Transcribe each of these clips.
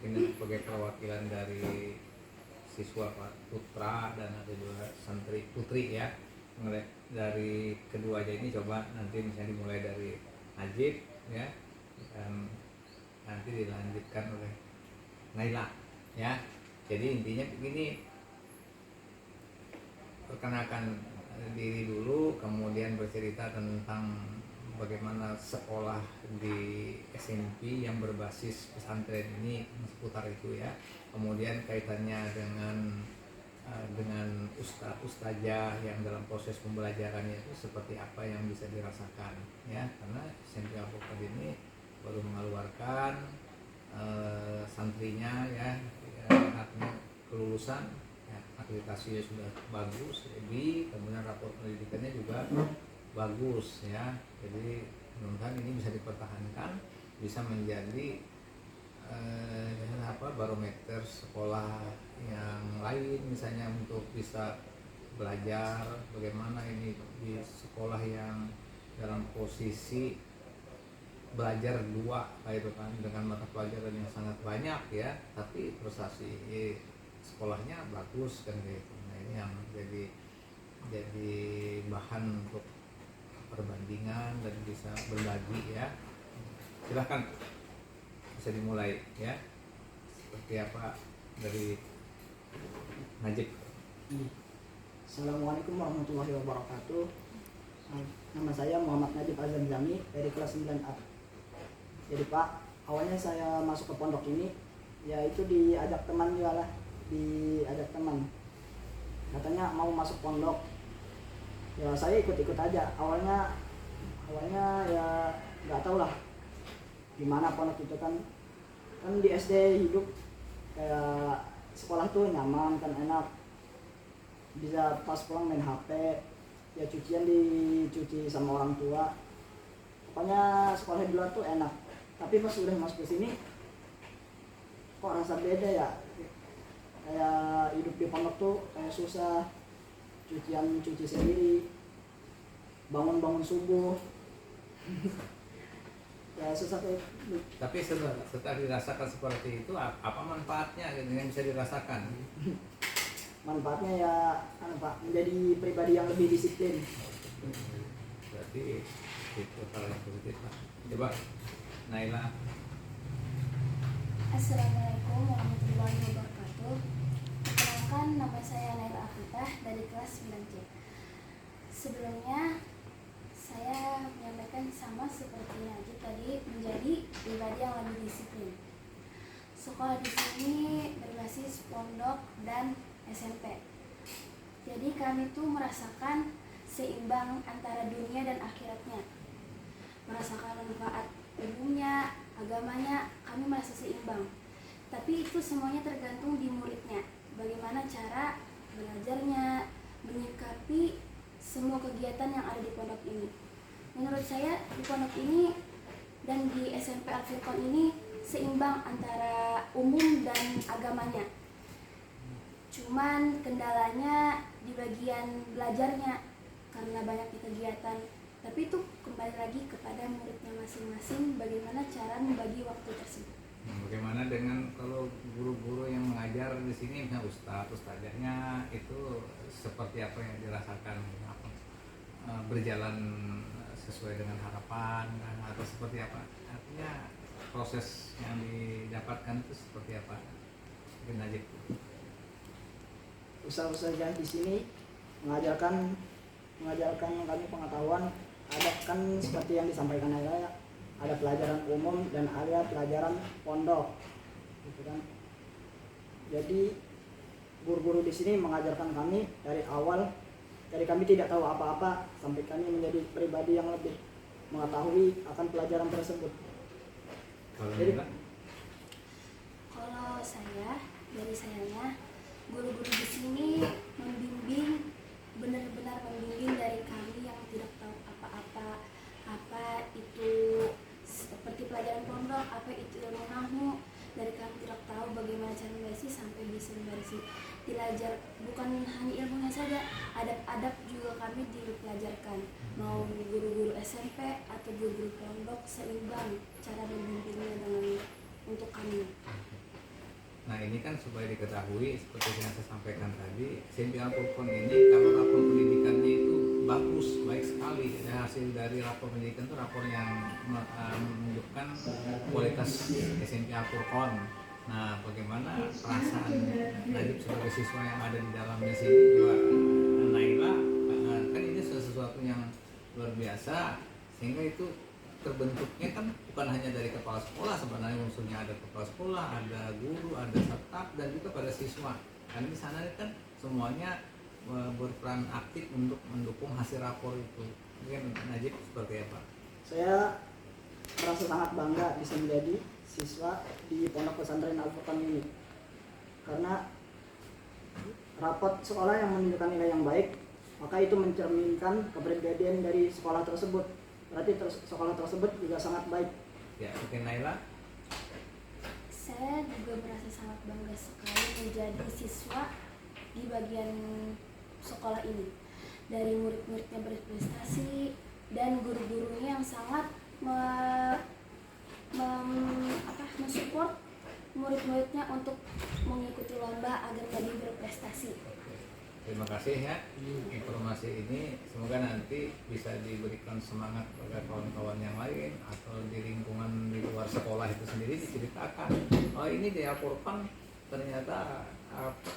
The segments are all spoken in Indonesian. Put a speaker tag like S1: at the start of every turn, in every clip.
S1: mungkin sebagai perwakilan dari siswa Pak Putra dan ada juga santri putri ya, mulai dari kedua aja ini coba nanti misalnya dimulai dari Najib ya, dan nanti dilanjutkan oleh Naila ya. Jadi intinya begini, perkenalkan diri dulu, kemudian bercerita tentang bagaimana sekolah di SMP yang berbasis pesantren ini seputar itu ya. Kemudian kaitannya dengan ustazah yang dalam proses pembelajarannya itu seperti apa yang bisa dirasakan ya, karena SMP Alpukat ini baru mengeluarkan santrinya ya, artinya kelulusan ya, akreditasinya sudah bagus, jadi kemudian rapor pendidikannya juga bagus ya. Jadi mudah-mudahan ini bisa dipertahankan, bisa menjadi barometer sekolah yang lain misalnya untuk bisa belajar bagaimana ini di sekolah yang dalam posisi belajar dua kayak itu kan, dengan mata pelajaran yang sangat banyak ya, tapi prestasi sekolahnya bagus kan gitu. Nah ini yang jadi bahan untuk perbandingan dan bisa berbagi ya. Silahkan bisa dimulai ya, seperti apa dari Najib.
S2: Assalamualaikum warahmatullahi wabarakatuh. Nama saya Muhammad Najib Azam Jami dari kelas 9A. Jadi Pak, awalnya saya masuk ke pondok ini yaitu diajak teman juga lah, diajak teman. Katanya mau masuk pondok. Ya saya ikut-ikut aja. Awalnya ya nggak tahu lah gimana pondok itu kan di SD hidup kayak sekolah tuh nyaman kan, enak, bisa pas pulang main HP ya, cucian dicuci sama orang tua, pokoknya sekolah di luar tuh enak. Tapi pas udah masuk ke sini kok rasa beda ya, kayak hidup di pondok tuh kayak susah, cuci sendiri, bangun subuh ya susah kayak.
S1: Tapi setelah dirasakan seperti itu, apa manfaatnya yang bisa dirasakan?
S2: Manfaatnya ya Pak, menjadi pribadi yang lebih disiplin.
S1: Berarti itu hal yang positif Pak. Coba Naila.
S3: Assalamualaikum warahmatullahi wabarakatuh. Perkenalkan, nama saya Naila Afifah dari kelas 9C. Sebelumnya saya menyampaikan sama seperti Najib tadi, menjadi pribadi yang lebih disiplin. Sekolah di sini berbasis pondok dan SMP. Jadi kami tuh merasakan seimbang antara dunia dan akhiratnya. Merasakan manfaat ilmunya, agamanya, kami merasa seimbang. Tapi itu semuanya tergantung di muridnya. Bagaimana cara belajarnya, menyikapi semua kegiatan yang ada di pondok ini. Menurut saya di pondok ini dan di SMP Al-Furqan ini seimbang antara umum dan agamanya. Cuman kendalanya di bagian belajarnya karena banyaknya kegiatan. Tapi itu kembali lagi kepada muridnya masing-masing, bagaimana cara membagi waktu tersebut.
S1: Bagaimana dengan kalau guru-guru yang mengajar di sini, misalnya ustadzahnya itu seperti apa yang dirasakan, berjalan sesuai dengan harapan atau seperti apa? Artinya proses yang didapatkan itu seperti apa? Mungkin Najib.
S2: Ustaz-ustaz di sini mengajarkan kami pengetahuan, ada kan seperti yang disampaikan Naila, ada pelajaran umum dan ada pelajaran pondok, gitu kan. Jadi guru-guru di sini mengajarkan kami dari awal, dari kami tidak tahu apa-apa sampai kami menjadi pribadi yang lebih mengetahui akan pelajaran tersebut. Jadi
S3: kalau dari sayanya, guru-guru di sini membimbing, benar-benar membimbing dari kami yang tidak tahu apa-apa, apa itu seperti pelajaran pondok, apa itu ilmu nahwu, dari kami tidak tahu bagaimana cara membaca sampai bisa membaca. Belajar bukan hanya ilmunya saja, adab-adab juga kami dipelajarkan. Mau guru-guru SMP atau guru-guru pondok, seimbang cara membimbingnya dengan untuk kami.
S1: Nah ini kan supaya diketahui seperti yang saya sampaikan tadi, SMP Al-Furqon ini kalau rapor pendidikannya itu bagus, baik sekali. Dan hasil dari rapor pendidikan itu rapor yang menunjukkan kualitas SMP Al-Furqon. Nah bagaimana perasaan Najib sebagai siswa yang ada di dalamnya sini juga, Naila, kan ini sesuatu yang luar biasa, sehingga itu terbentuknya kan bukan hanya dari kepala sekolah, sebenarnya unsurnya ada kepala sekolah, ada guru, ada staf, dan juga pada siswa. Karena di sana kan semuanya berperan aktif untuk mendukung hasil rapor itu. Mungkin Najib seperti apa?
S2: Saya merasa sangat bangga bisa menjadi siswa di Pondok Pesantren Al-Furqon ini, karena rapot sekolah yang menunjukkan nilai yang baik, maka itu mencerminkan kepribadian dari sekolah tersebut. Berarti sekolah tersebut juga sangat baik.
S1: Ya, mungkin Naila?
S3: Saya juga merasa sangat bangga sekali menjadi siswa di bagian sekolah ini. Dari murid-muridnya berprestasi dan guru-gurunya yang sangat mensupport murid-muridnya untuk mengikuti lomba agar lebih berprestasi.
S1: Terima kasih ya informasi ini, semoga nanti bisa diberikan semangat kepada kawan-kawan yang lain atau di lingkungan di luar sekolah itu sendiri diceritakan, oh ini di Al-Furqon ternyata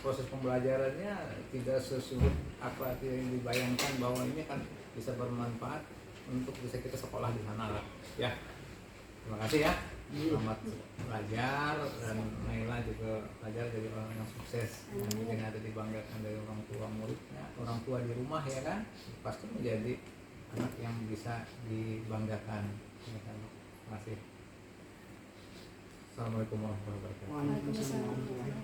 S1: proses pembelajarannya tidak sesulit apa yang dibayangkan, bahwa ini kan bisa bermanfaat untuk bisa kita sekolah di sana lah ya. Terima kasih ya, selamat belajar, dan Naila juga belajar jadi orang yang sukses, yang mungkin ada dibanggakan dari orang tua muridnya, orang tua di rumah ya kan, pasti menjadi anak yang bisa dibanggakan ya kan? Terima kasih. Assalamualaikum warahmatullahi wabarakatuh.
S2: Waalaikumsalam warahmatullahi wabarakatuh.